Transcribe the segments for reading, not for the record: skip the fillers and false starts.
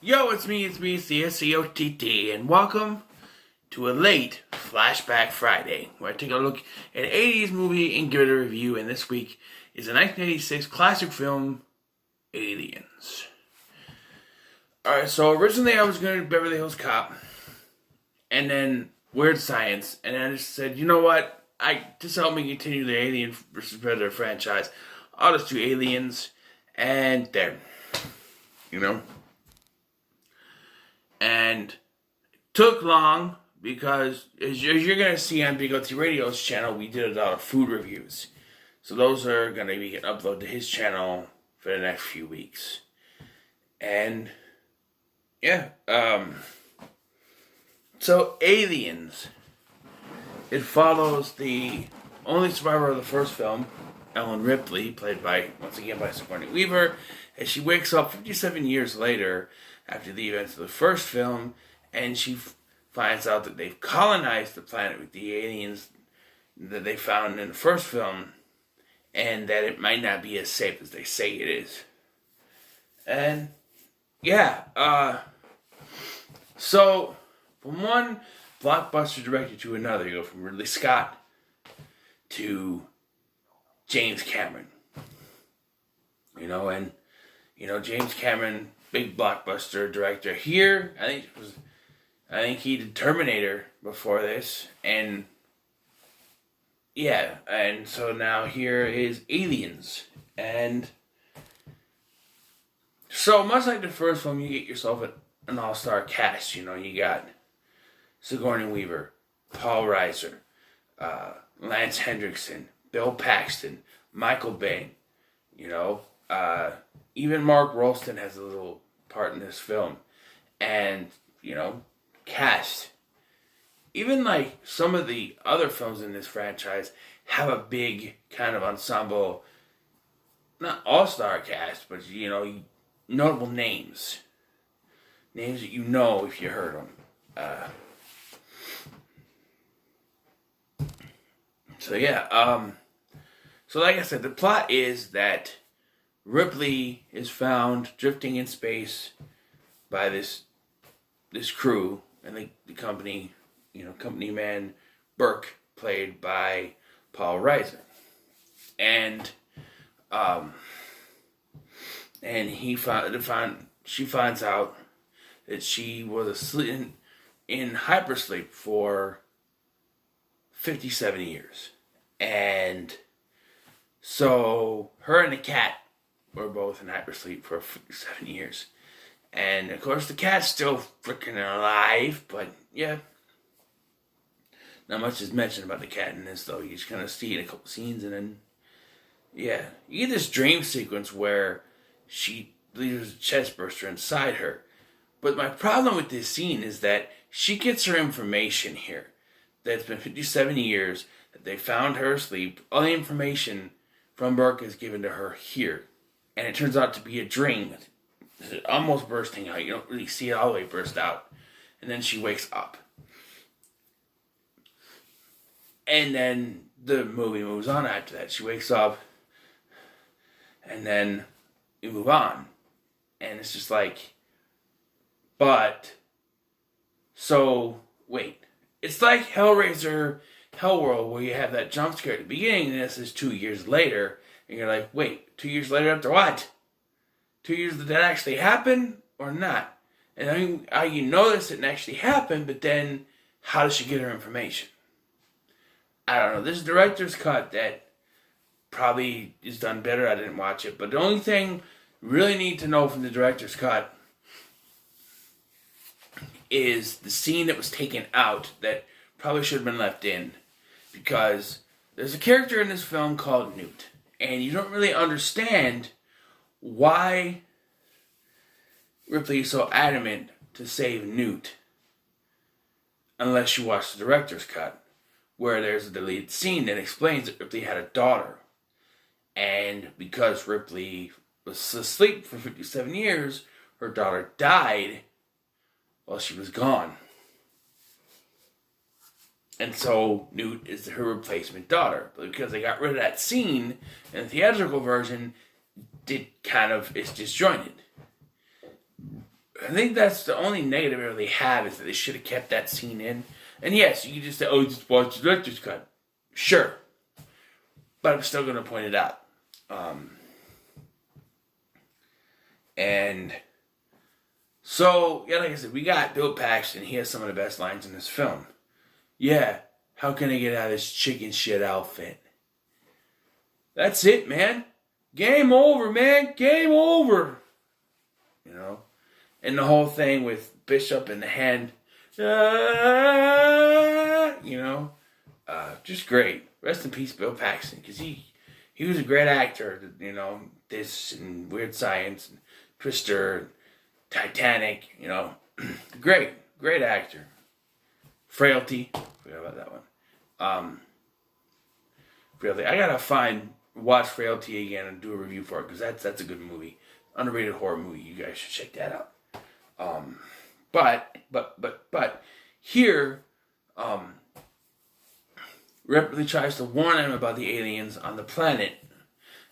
Yo, it's me, C-S-C-O-T-T, and welcome to a late Flashback Friday, where I take a look at an 80s movie and give it a review, and this week is a 1986 classic film, Aliens. Alright, so originally I was going to do Beverly Hills Cop, and then Weird Science, and then I just said, you know what, just help me continue the Alien vs. Predator franchise, I'll just do Aliens, and there, you know. And took long because, as you're going to see on Big OT Radio's channel, we did a lot of food reviews. So those are going to be getting uploaded to his channel for the next few weeks. And, yeah. So, Aliens. It follows the only survivor of the first film, Ellen Ripley, played by, once again, by Sigourney Weaver, as she wakes up 57 years later after the events of the first film, and she finds out that they've colonized the planet with the aliens that they found in the first film, and that it might not be as safe as they say it is. And, yeah, so, from one blockbuster director to another, you go from Ridley Scott to James Cameron. James Cameron, big blockbuster director. Here, I think he did Terminator before this, and yeah, and so now here is Aliens, and so much like the first film, you get yourself an all-star cast. You got Sigourney Weaver, Paul Reiser, Lance Hendrickson, Bill Paxton, Michael Biehn, even Mark Rolston has a little part in this film. And, cast. Even like some of the other films in this franchise have a big kind of ensemble, not all-star cast, but, notable names. Names that you know if you heard them. So like I said, the plot is that Ripley is found drifting in space by this crew, and the company man Burke, played by Paul Reiser, and she finds out that she was asleep in hypersleep for 57 years, and so her and the cat were both in hypersleep for 57 years. And, of course, the cat's still freaking alive, but, yeah. Not much is mentioned about the cat in this, though. You just kind of see it in a couple scenes, and then, yeah. You get this dream sequence where she leaves a chest burster inside her. But my problem with this scene is that she gets her information here. That it's been 57 years, that they found her asleep. All the information from Burke is given to her here. And it turns out to be a dream. It's almost bursting out. You don't really see it all the way burst out. And then she wakes up. And then the movie moves on after that. She wakes up. And then you move on. And it's just like, wait. It's like Hellraiser, Hellworld, where you have that jump scare at the beginning, and this is 2 years later. And you're like, wait, 2 years later after what? 2 years, did that actually happen or not? And I mean, you know this didn't actually happen, but then how does she get her information? I don't know. This director's cut that probably is done better. I didn't watch it. But the only thing you really need to know from the director's cut is the scene that was taken out that probably should have been left in. Because there's a character in this film called Newt. And you don't really understand why Ripley is so adamant to save Newt unless you watch the director's cut, where there's a deleted scene that explains that Ripley had a daughter. And because Ripley was asleep for 57 years, her daughter died while she was gone. And so Newt is her replacement daughter. But because they got rid of that scene in the theatrical version, it's disjointed. I think that's the only negative I really have is that they should have kept that scene in. And yes, you can just say, "Oh, just watch the director's cut." Sure, but I'm still going to point it out. And so, yeah, like I said, we got Bill Paxton. He has some of the best lines in this film. Yeah, how can I get out of this chicken shit outfit? That's it, man. Game over, man. Game over. You know? And the whole thing with Bishop in the hand. Just great. Rest in peace, Bill Paxton. Because he was a great actor. You know, this and Weird Science and Twister, Titanic, great actor. Frailty, forgot about that one. Frailty, I gotta watch Frailty again and do a review for it because that's a good movie, underrated horror movie. You guys should check that out. But here, Ripley tries to warn him about the aliens on the planet.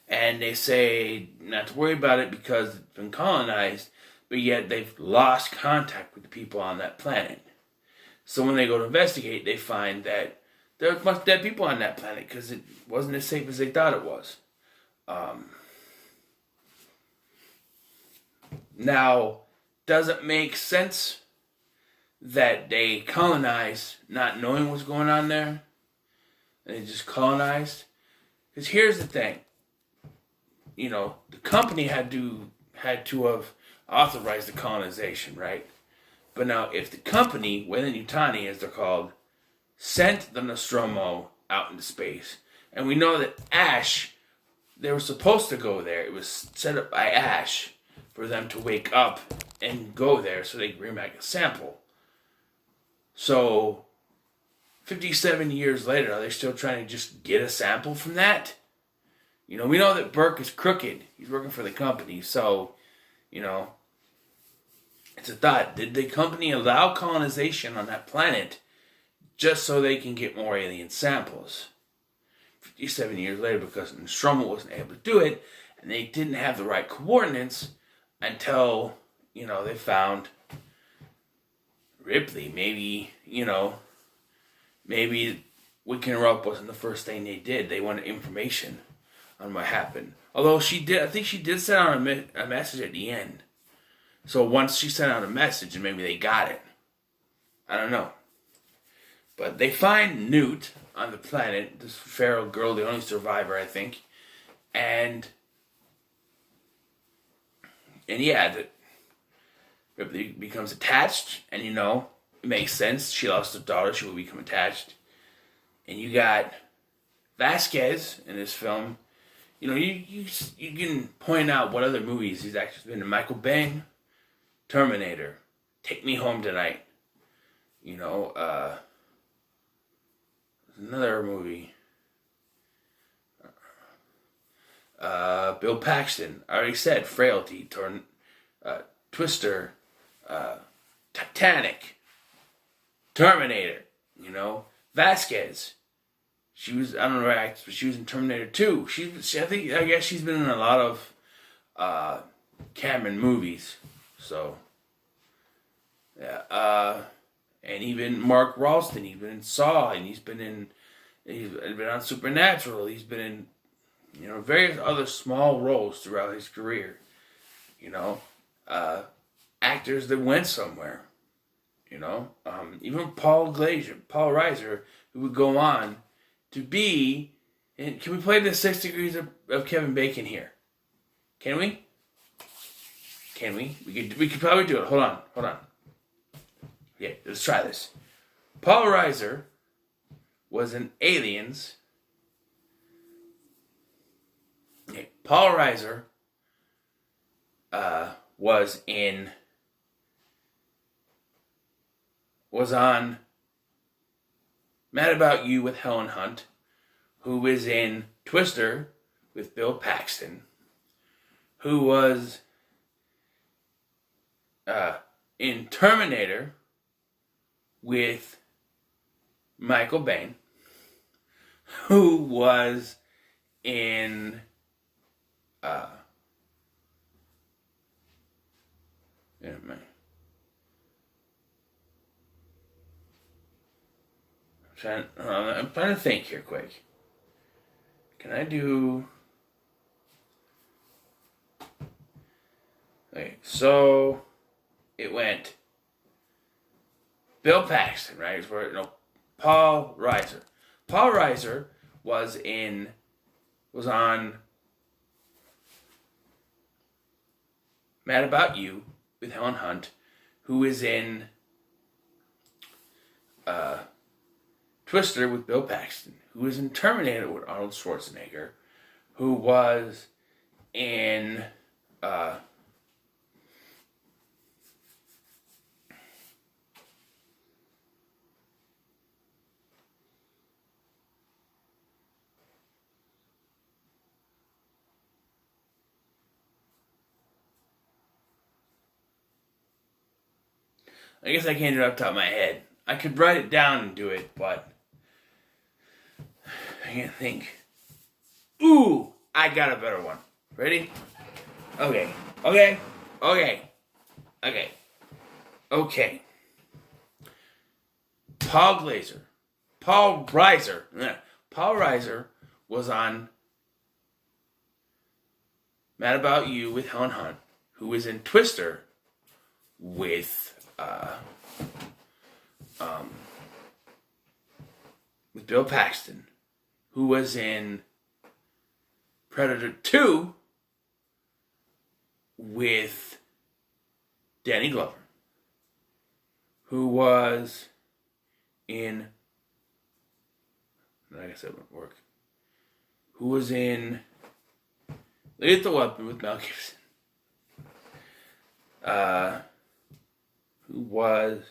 And they say not to worry about it because it's been colonized, but yet they've lost contact with the people on that planet. So when they go to investigate, they find that there's much dead people on that planet because it wasn't as safe as they thought it was. Now, does it make sense that they colonized not knowing what's going on there? And they just colonized? Because here's the thing. The company had to have authorized the colonization, right? But now, if the company, Weyland-Yutani as they're called, sent the Nostromo out into space, and we know that Ash, they were supposed to go there. It was set up by Ash for them to wake up and go there so they could bring back a sample. So, 57 years later, are they still trying to just get a sample from that? We know that Burke is crooked. He's working for the company. So, it's a thought. Did the company allow colonization on that planet just so they can get more alien samples? 57 years later, because Nostromo wasn't able to do it, and they didn't have the right coordinates until, they found Ripley. Maybe Waking Her Up wasn't the first thing they did. They wanted information on what happened. Although I think she did send out a message at the end. So once she sent out a message and maybe they got it. I don't know. But they find Newt on the planet, this feral girl, the only survivor, I think. And yeah, Ripley becomes attached, and it makes sense. She lost her daughter, she will become attached. And you got Vasquez in this film. You can point out what other movies he's actually been in. Michael Bay, Terminator, Take Me Home Tonight. Another movie. Bill Paxton. I already said Frailty, Twister, Titanic, Terminator. Vasquez. She was, I don't know right, but she was in Terminator 2. I guess she's been in a lot of Cameron movies. So, yeah. And even Mark Ralston, he's been in Saw, and he's been on Supernatural. He's been in, various other small roles throughout his career. Actors that went somewhere. Even Paul Reiser, who would go on to be, and can we play the 6 Degrees of Kevin Bacon here? Can we? We could probably do it. Hold on. Yeah, let's try this. Paul Reiser was in Aliens. Okay, Paul Reiser was on Mad About You with Helen Hunt, who was in Twister with Bill Paxton, who was in Terminator with Michael Biehn, who was in I'm trying to think here quick. Can I do... Okay, so it went Bill Paxton, right? Paul Reiser. Paul Reiser was on Mad About You with Helen Hunt, who is in Twister with Bill Paxton, who is in Terminator with Arnold Schwarzenegger, who was in I guess I can't do it off the top of my head. I could write it down and do it, but I can't think. Ooh, I got a better one. Ready? Okay. Paul Reiser was on Mad About You with Helen Hunt, who was in Twister with Bill Paxton, who was in Predator 2 with Danny Glover, who was in, I guess that wouldn't work, who was in Lethal Weapon with Mel Gibson, who was,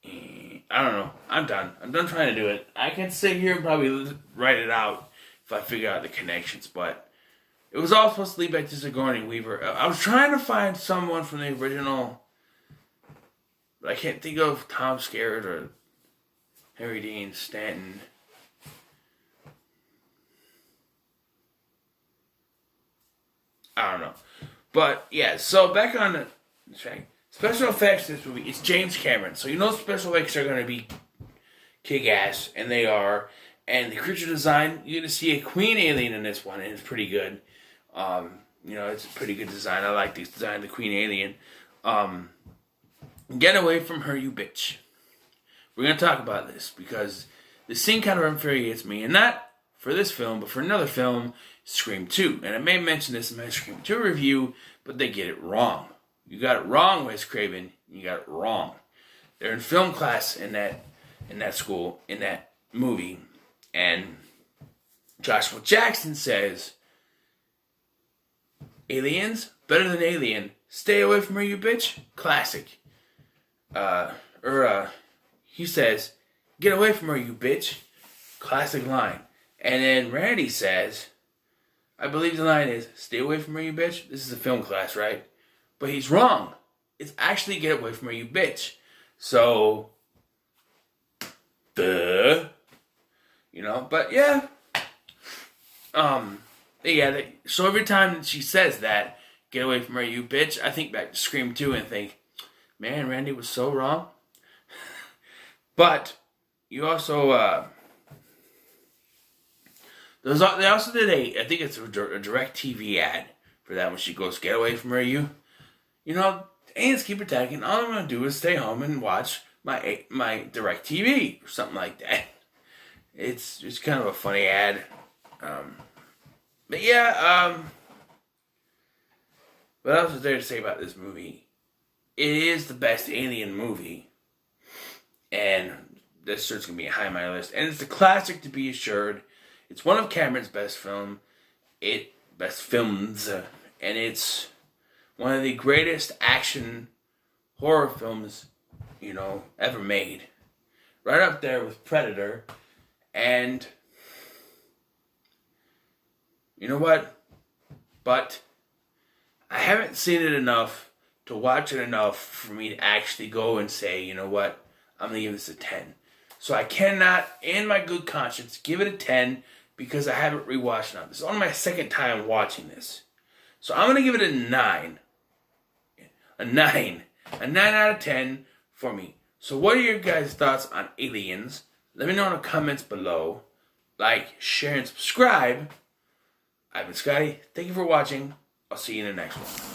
I don't know, I'm done trying to do it. I can sit here and probably write it out if I figure out the connections, but it was all supposed to lead back to Sigourney Weaver. I was trying to find someone from the original, but I can't think of Tom Skerritt or Harry Dean Stanton. I don't know. But, yeah, so back on the track. Special effects in this movie, it's James Cameron. So you know special effects are going to be kick-ass, and they are. And the creature design, you're going to see a queen alien in this one, and it's pretty good. It's a pretty good design. I like this design of the queen alien. Get away from her, you bitch. We're going to talk about this, because the scene kind of infuriates me, and not for this film, but for another film, Scream 2. And I may mention this in my Scream 2 review, but they get it wrong. You got it wrong, Wes Craven. You got it wrong. They're in film class in that school, in that movie. And Joshua Jackson says, aliens? Better than Alien. Stay away from her, you bitch. Classic. He says, get away from her, you bitch. Classic line. And then Randy says, I believe the line is, stay away from her, you bitch. This is a film class, right? But he's wrong. It's actually get away from her, you bitch. So, but yeah. So every time she says that, get away from her, you bitch, I think back to Scream 2 and think, man, Randy was so wrong. But, you also, they also did I think it's a direct TV ad for that when she goes, get away from her, you. Aliens keep attacking. All I'm going to do is stay home and watch my direct TV or something like that. It's just kind of a funny ad. But yeah, what else is there to say about this movie? It is the best Alien movie. And this shirt's going to be high on my list. And it's a classic to be assured. It's one of Cameron's best films. And it's one of the greatest action horror films, ever made. Right up there with Predator. And you know what? But I haven't seen it enough to watch it enough for me to actually go and say, you know what? I'm going to give this a 10. So I cannot, in my good conscience, give it a 10 because I haven't rewatched it. This is only my second time watching this. So I'm going to give it a 9. A 9 out of 10 for me. So what are your guys' thoughts on aliens? Let me know in the comments below. Like, share, and subscribe. I've been Scotty. Thank you for watching. I'll see you in the next one.